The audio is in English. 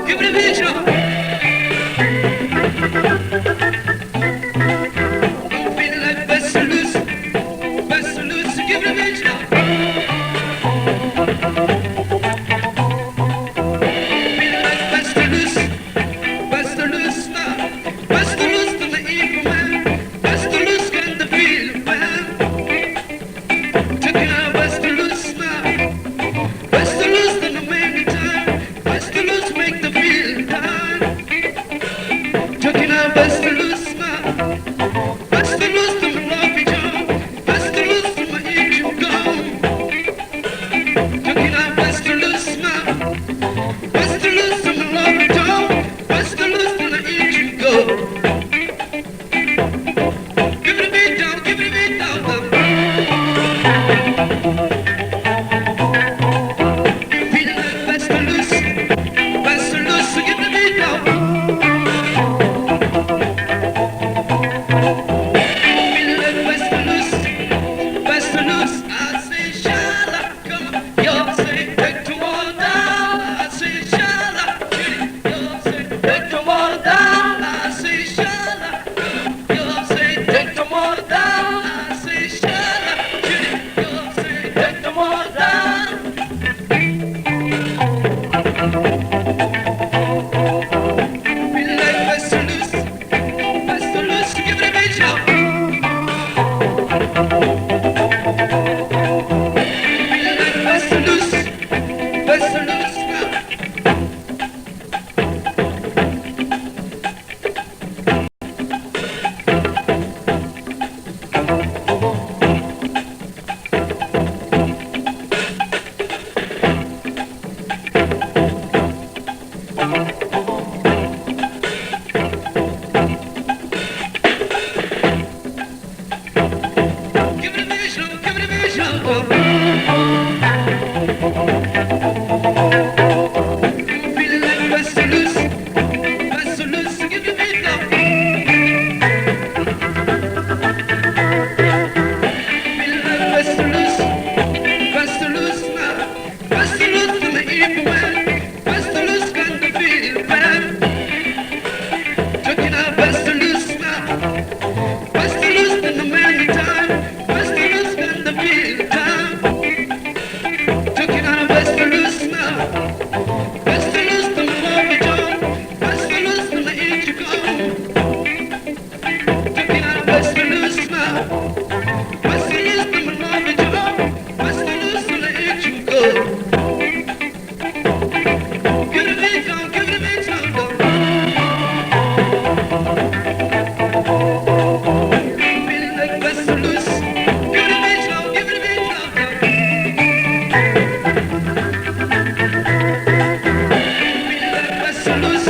give it a beat, y'all. I'm feeling like Buster Loose, give it a beat, y'all. Feeling like Buster Loose now. Buster Loose to the evil man. Buster Loose got the feeling man. Checking out Buster Loose now. Buster Loose to the man time. Buster Loose make the feeling time. Checking out Buster Loose now. Buster Loose to the lobby job. Buster Loose to my engine gone. Checking out Buster Loose now. Buster Loose to the lobby job. Buster Loose to the engine go. Give it a beat down, give it a beat down. Feeling like Buster Loose, so give it a beat down. Feeling like Buster Loose, I say shala, come on, y'all say take to one down. I say shala, y'all say take to one down. I say shala, y'all say take to one down. I say shala, y'all say take to one down. Feeling like Buster Loose, give it a beat, y'all. Feeling like Buster Loose now. Give it a beat, y'all. Give it a beat, y'all. Feeling like Buster Loose, give it a beat, y'all. Feeling like Buster Loose now. Buster Loose to the evil man. Buster Loose got the feeling man. Checking out Buster Loose now. Buster Loose in the man time. Buster Loose got the feeling time. Checking out Buster Loose now. Buster Loose to the lobby job. Buster Loose to the engine go. Checking out Buster Loose now. Buster Loose to the lobby job. Buster Loose to the engine go. Give it a beat down, give it a beat down. Feeling like Buster Loose. Give it a beat down, give it a beat down. Feeling like Buster Loose.